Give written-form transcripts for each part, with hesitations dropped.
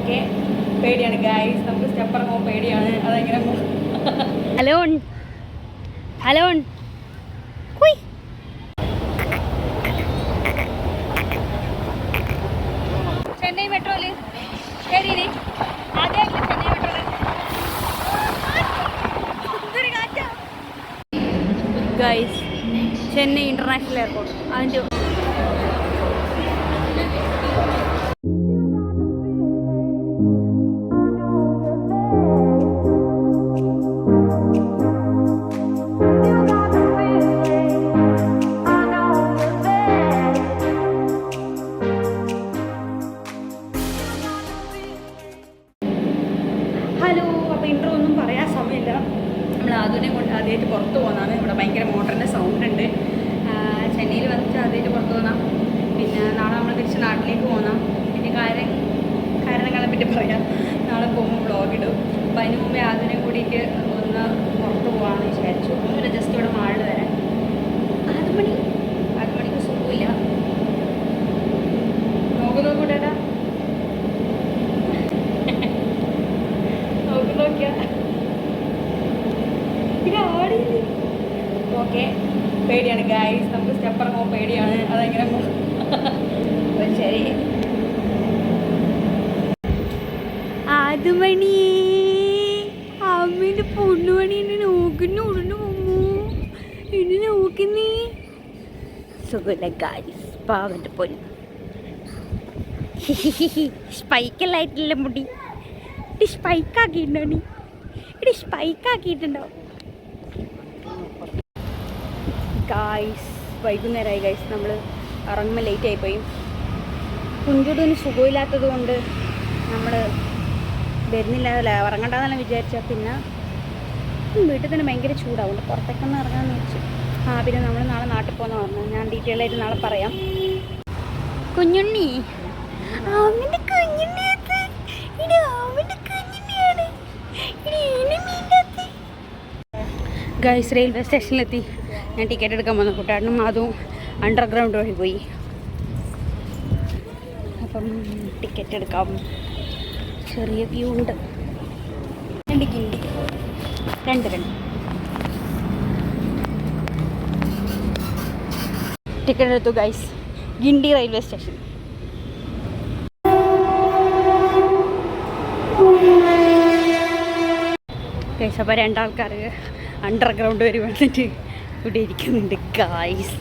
Okay പേടിയാണ് guys, നമുക്ക് step ഇറങ്ങുമ്പോൾ പേടിയാണ്. അതെങ്ങനെ ഹലോ ഹലോ ചെന്നൈ മെട്രോയില് കയറി ആദ്യമായിട്ടില്ല ചെന്നൈ മെട്രോയില്. ഗൈസ് ചെന്നൈ ഇന്റർനാഷണൽ എയർപോർട്ട് അതിൻ്റെ ആദ്യമായിട്ട് പുറത്ത് പോകുന്നതാണ്. ഇവിടെ ഭയങ്കര മോട്ടറിൻ്റെ സൗണ്ട് ഉണ്ട്. ചെന്നൈയിൽ വന്നിട്ട് ആദ്യമായിട്ട് പുറത്ത് പോകാം. പിന്നെ നാളെ നമ്മൾ തിരിച്ച് നാട്ടിലേക്ക് പോകാം. പിന്നെ കാരണങ്ങളെ പറ്റി പറയാം. നാളെ പോകുമ്പോൾ വ്ളോഗ് ഇടും. അപ്പം അതിന് മുമ്പേ അതിനെ കൂടിയിട്ട് ഒന്ന് പുറത്ത് പോകാമെന്ന് വിചാരിച്ചു. ഒന്നുമില്ല, ജസ്റ്റ് ഇവിടെ മാളിൽ വരാൻ. 6 മണിക്ക് സുഖമില്ല. നോക്കൂട്ടേട്ടാ നോക്കിയാ ഓക്കെ പേടിയാണ് ഗൈസ്, നമുക്ക് സ്റ്റെപ്പ് ഇറങ്ങുമ്പോൾ പേടിയാണ്. അതെങ്ങനെ ശരി. 6 മണി അമ്മേൻ്റെ പൊണ്ണുമണി എന്നെ നോക്കുന്നു. ഉടനെ പോമോ എന്നെ നോക്കുന്നേ? സുഖമില്ല ഗൈസ്, പാവൻ്റെ പൊന്നു. സ്പൈക്കല്ലായിട്ടില്ല മുടി. സ്പൈക്കാക്കിയിട്ടുണ്ടോ? നീ ഇടി സ്പൈക്കാക്കിയിട്ടുണ്ടോ? ഗൈസ് വൈകുന്നേരമായി ഗൈസ്, നമ്മൾ ഇറങ്ങുമ്പോൾ ലേറ്റ് ആയിപ്പോയി. കുഞ്ചുവിന് സുഖമില്ലാത്തത് കൊണ്ട് നമ്മൾ വരുന്നില്ല, ഇറങ്ങണ്ടെന്നെല്ലാം വിചാരിച്ചാൽ പിന്നെ വീട്ടിൽ തന്നെ ഭയങ്കര ചൂടാവുണ്ട്. പുറത്തേക്കൊന്ന് ഇറങ്ങാമെന്ന് വെച്ചു. പിന്നെ നമ്മൾ നാളെ നാട്ടിൽ പോകുന്ന പറഞ്ഞു. ഞാൻ ഡീറ്റെയിൽ ആയിട്ട് നാളെ പറയാം. കുഞ്ഞുണ്ണി അവൻ്റെ കുഞ്ഞുണ്ണിയാണ്. ഗൈസ് റെയിൽവേ സ്റ്റേഷനിലെത്തി. ഞാൻ ടിക്കറ്റ് എടുക്കാൻ വന്നു. കുട്ടാട്ടനും അതും അണ്ടർഗ്രൗണ്ട് വഴി പോയി. അപ്പം ടിക്കറ്റ് എടുക്കാം. ചെറിയ വ്യൂ ഉണ്ട്. 2 ഗിണ്ടി 2 ടിക്കറ്റ് എടുത്തു guys. Guindy railway station. Guys അപ്പോൾ 2 ആൾക്കാർ അണ്ടർഗ്രൗണ്ട് വരെ വന്നിട്ട് ഇവിടെ ഇരിക്കുന്നുണ്ട് ഗൈസ്.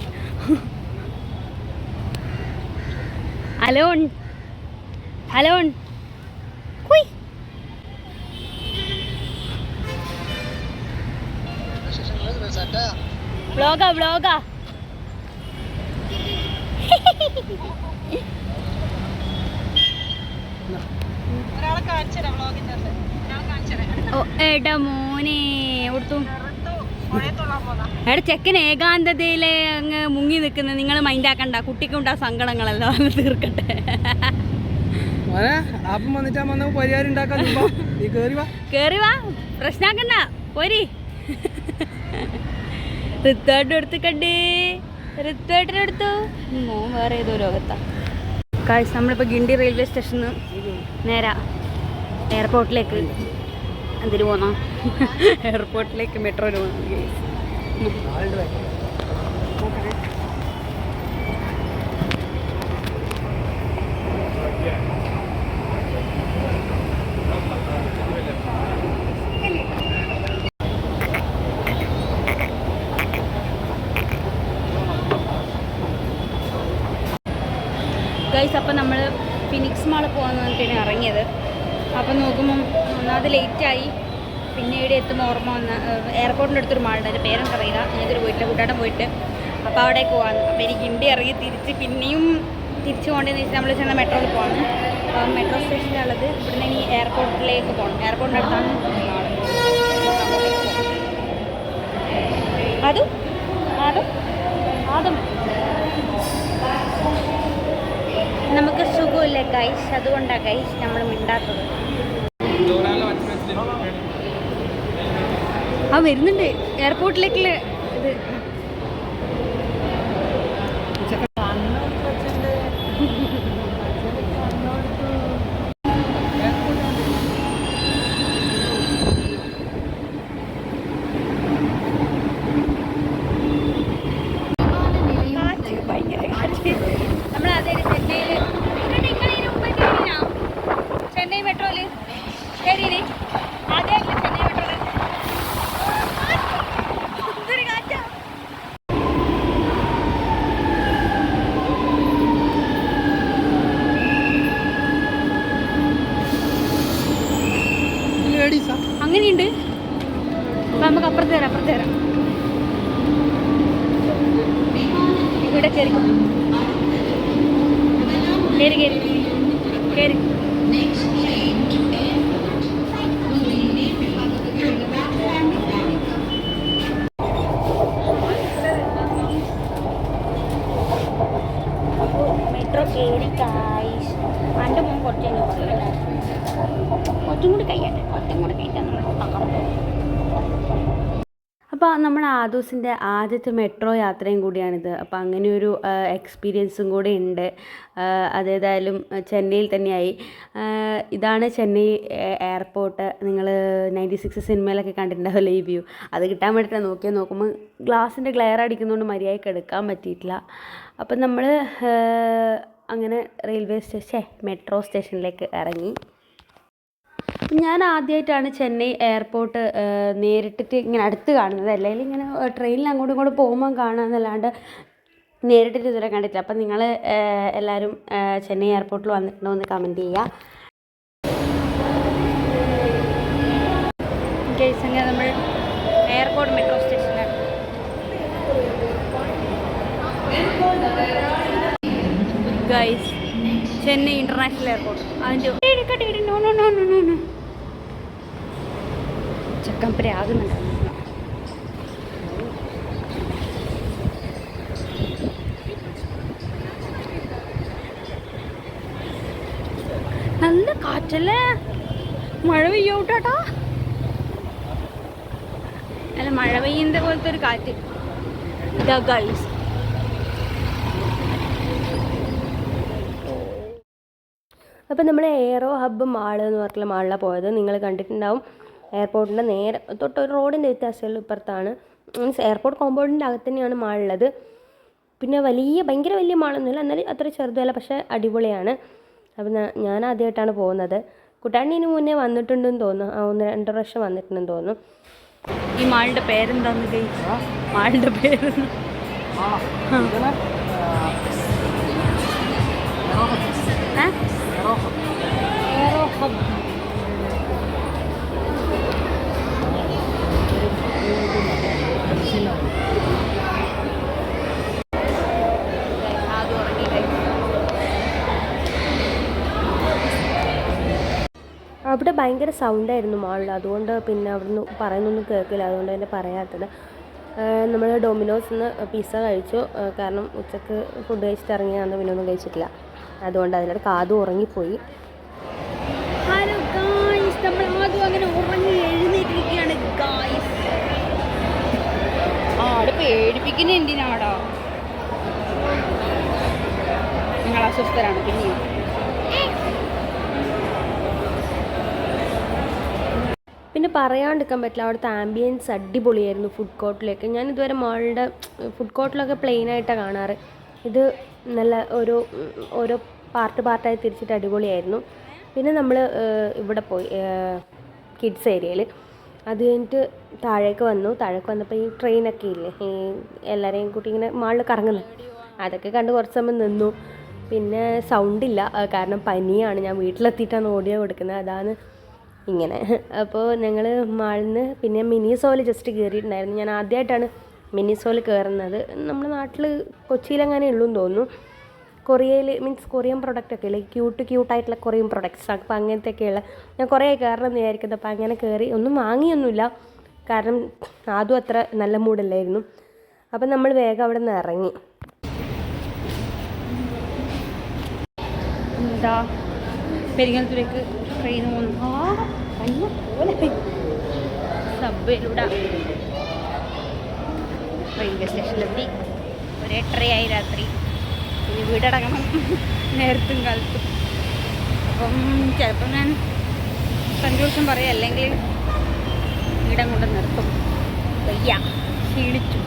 അലോൺ കുയ് വ്ളോഗാ എടാ മോനെ കൊടുത്തു. എടാ ചെക്കൻ ഏകാന്തതയിലെ അങ്ങ് മുങ്ങി നിൽക്കുന്നത് നിങ്ങൾ മൈൻഡാക്കണ്ട. കുട്ടിക്കുണ്ടാ സങ്കടങ്ങളല്ലോ അങ്ങ് തീർക്കട്ടെ. കേറി വാ, പ്രശ്നാക്കണ്ട. പോരി ഋത്തുവായിട്ടെടുത്ത് ഋത്തുവായിട്ടെടുത്തു. മോൻ വേറെ ഏതോ ലോകത്താ. കാഴ്ച നമ്മളിപ്പോൾ ഗിണ്ടി റെയിൽവേ സ്റ്റേഷനിൽ നിന്ന് നേരെ എയർപോർട്ടിലേക്ക് എന്തിനു പോന്നോ? എയർപോർട്ടിലേക്ക് മെട്രോയിൽ പോകുന്നു. ഗൈസ് അപ്പം നമ്മൾ ഫിനിക്സ് മാൾ പോകാൻ വേണ്ടിയിട്ടാണ് ഇറങ്ങിയത്. അപ്പം നോക്കുമ്പം ഒന്നാമത് ലേറ്റായി. പിന്നെ ഇവിടെ എത്തുമ്പോൾ ഓർമ്മ വന്ന എയർപോർട്ടിൻ്റെ അടുത്തൊരു മാളുണ്ട്. അതിൻ്റെ പേരൊന്നും അറിയില്ല. ഞാനിതൊരു പോയിട്ടില്ല, കൂട്ടാട്ടം പോയിട്ട്. അപ്പോൾ അവിടേക്ക് പോകാമെന്ന്. അപ്പോൾ എനിക്ക് ഇന്ത്യ ഇറങ്ങി പിന്നെയും തിരിച്ചു പോകേണ്ടതെന്ന് വെച്ചാൽ നമ്മൾ ചെന്ന മെട്രോയിൽ പോകണം. അപ്പം മെട്രോ സ്റ്റേഷനിലുള്ളത് ഇവിടുന്ന് ഇനി എയർപോർട്ടിലേക്ക് പോകണം. എയർപോർട്ടിൻ്റെ അടുത്താണ് മാൾ. അതും നമുക്ക് സുഖമില്ല ഗൈസ്, അതുകൊണ്ടാണ് ഗൈസ് നമ്മൾ മിണ്ടാത്തത്. വരുന്നുണ്ട് എയർപോർട്ടിലേക്കുള്ള ഇത്. കയറി കയറി കയറി കയറി. മെട്രോ കയറി ഗായ്സ്. എൻ്റെ മോൻ കുറച്ച് കഴിഞ്ഞ് പറയട്ടെ, കുറച്ചും കൂടി കഴിയട്ടെ, കുറച്ചും കൂടി കഴിക്കാൻ നമ്മൾ തകർന്നു. അപ്പോൾ നമ്മുടെ ആദൂസിൻ്റെ ആദ്യത്തെ മെട്രോ യാത്രയും കൂടിയാണിത്. അപ്പോൾ അങ്ങനെയൊരു എക്സ്പീരിയൻസും കൂടി ഉണ്ട്. അതേതായാലും ചെന്നൈയിൽ തന്നെയായി. ഇതാണ് ചെന്നൈ എയർപോർട്ട്. നിങ്ങൾ 96 സിനിമയിലൊക്കെ കണ്ടിട്ടുണ്ടാവില്ല ഈ വ്യൂ. അത് കിട്ടാൻ വേണ്ടിയിട്ടാണ് നോക്കുമ്പോൾ ഗ്ലാസിൻ്റെ ഗ്ലെയർ അടിക്കുന്നതുകൊണ്ട് മര്യാദയ്ക്ക് എടുക്കാൻ പറ്റിയിട്ടില്ല. അപ്പം നമ്മൾ അങ്ങനെ മെട്രോ സ്റ്റേഷനിലേക്ക് ഇറങ്ങി. ഞാൻ ആദ്യമായിട്ടാണ് ചെന്നൈ എയർപോർട്ട് നേരിട്ടിട്ട് ഇങ്ങനെ അടുത്ത് കാണുന്നത്. അല്ലെങ്കിൽ ഇങ്ങനെ ട്രെയിനിൽ അങ്ങോട്ടും ഇങ്ങോട്ടും പോകുമ്പോൾ കാണാമെന്നല്ലാണ്ട് നേരിട്ടിട്ട് ഇതുവരെ കണ്ടിട്ടില്ല. അപ്പം നിങ്ങൾ എല്ലാവരും ചെന്നൈ എയർപോർട്ടിൽ വന്നിട്ടുണ്ടോ എന്ന് കമൻറ്റ് ചെയ്യുക. നമ്മൾ എയർപോർട്ട് മെട്രോ സ്റ്റേഷനിലാണ്. Guys, Chennai international airport. അതിൻ്റെ ചക്കമ്പര ആകുന്നുണ്ട്. നല്ല കാറ്റല്ലേ, മഴ പെയ്യോട്ടാ. അല്ല, മഴ പെയ്യുന്ന പോലത്തെ ഒരു കാറ്റ്. ഇതാ ഗൈസ്, അപ്പോൾ നമ്മൾ എയറോ ഹബ്ബ് മാൾ എന്ന് പറഞ്ഞിട്ടുള്ള മാളിലാണ് പോയത്. നിങ്ങൾ കണ്ടിട്ടുണ്ടാവും. എയർപോർട്ടിൻ്റെ നേരെ തൊട്ടൊരു റോഡിൻ്റെ വ്യത്യാസമുള്ള ഇപ്പുറത്താണ്. മീൻസ് എയർപോർട്ട് കോമ്പൗണ്ടിൻ്റെ അകത്ത് തന്നെയാണ് മാളുള്ളത്. പിന്നെ ഭയങ്കര വലിയ മാളൊന്നുമില്ല, എന്നാലും അത്ര ചെറുതല്ല, പക്ഷേ അടിപൊളിയാണ്. അപ്പം ഞാൻ ആദ്യമായിട്ടാണ് പോകുന്നത്. കുട്ടാണ്ടിന് മുന്നേ വന്നിട്ടുണ്ടെന്ന് തോന്നുന്നു, 1-2 പ്രാവശ്യം വന്നിട്ടുണ്ടെന്ന് തോന്നുന്നു. ഈ മാളിൻ്റെ പേരെന്താന്ന് ചോദിച്ചാൽ, മാളിൻ്റെ പേര് എയറോ ഹബ്. അവിടെ ഭയങ്കര സൗണ്ടായിരുന്നു മാളിൽ. അതുകൊണ്ട് പിന്നെ അവിടുന്ന് പറയുന്നൊന്നും കേൾക്കില്ല, അതുകൊണ്ട് തന്നെ പറയാത്തത്. നമ്മൾ ഡൊമിനോസിൽ നിന്ന് പിസ്സ കഴിച്ചു. കാരണം ഉച്ചക്ക് ഫുഡ് കഴിച്ചിട്ട് ഇറങ്ങിയാന്ന് പിന്നെ ഒന്നും കഴിച്ചിട്ടില്ല. അതുകൊണ്ട് അതിലൂടെ കാതും ഉറങ്ങിപ്പോയി. ഹലോ ഗായ്സ്, നമ്മൾ ആദ്യം അങ്ങനെ ഉറങ്ങി എഴുന്നേറ്റിരിക്കുകയാണ് ഗായ്സ്. അവിടെ പേടിപ്പിക്കുന്ന എന്തിനാടാ, നിങ്ങൾ അസ്വസ്ഥരാണ്. പിന്നെ പറയാണ്ടിരിക്കാൻ പറ്റില്ല, അവിടുത്തെ ആംബിയൻസ് അടിപൊളിയായിരുന്നു. ഫുഡ് കോർട്ടിലേക്ക് ഞാൻ ഇതുവരെ മാളുടെ ഫുഡ് കോർട്ടിലൊക്കെ പ്ലെയിനായിട്ടാണ് കാണാറ്. ഇത് നല്ല ഓരോ പാർട്ടായി തിരിച്ചിട്ട് അടിപൊളിയായിരുന്നു. പിന്നെ നമ്മൾ ഇവിടെ പോയി കിഡ്സ് ഏരിയയിൽ. അത് കഴിഞ്ഞിട്ട് താഴേക്ക് വന്നപ്പോൾ ഈ ട്രെയിനൊക്കെ ഇല്ലേ, ഈ എല്ലാവരെയും കൂട്ടി ഇങ്ങനെ മാളിൽ കറങ്ങുന്നത്, അതൊക്കെ കണ്ട് കുറച്ച് സമയം നിന്നു. പിന്നെ സൗണ്ടില്ല, കാരണം പനിയാണ്. ഞാൻ വീട്ടിലെത്തിയിട്ടാണ് ഓഡിയോ കൊടുക്കുന്നത്, അതാണ് ഇങ്ങനെ. അപ്പോൾ ഞങ്ങൾ മാളിൽ നിന്ന് പിന്നെ മിനിസോയിൽ ജസ്റ്റ് കയറിയിട്ടുണ്ടായിരുന്നു. ഞാൻ ആദ്യമായിട്ടാണ് മിനിസോയിൽ കയറുന്നത്. നമ്മുടെ നാട്ടിൽ കൊച്ചിയിലെങ്ങനെ ഉള്ളൂന്ന് തോന്നുന്നു. കൊറിയയിൽ മീൻസ് കൊറിയൻ പ്രൊഡക്റ്റൊക്കെ ഇല്ലേ, ക്യൂട്ടായിട്ടുള്ള കൊറിയൻ പ്രൊഡക്ട്സ്. അപ്പോൾ അങ്ങനത്തെയൊക്കെയുള്ള ഞാൻ കുറേ കയറണം എന്ന് വിചാരിക്കുന്നത്. അപ്പോൾ അങ്ങനെ കയറി, ഒന്നും വാങ്ങിയൊന്നുമില്ല, കാരണം ആദ്യം അത്ര നല്ല മൂഡല്ലായിരുന്നു. അപ്പം നമ്മൾ വേഗം അവിടെ നിന്ന് ഇറങ്ങി. എന്താ പെരിങ്ങൽത്തൂരേക്ക് ട്രെയിൻ പോകുന്നു. സബ്വേയിലൂടെ റെയിൽവേ സ്റ്റേഷനിലെത്തി. 8:30 രാത്രി. ഇനി വീടടങ്ങണം നേരത്തും കാലത്തും. അപ്പം ചിലപ്പം ഞാൻ കൺക്ലൂഷൻ പറയാം, അല്ലെങ്കിൽ വീടം കൊണ്ട് നിർത്തും. വയ്യ, ക്ഷീണിച്ചു.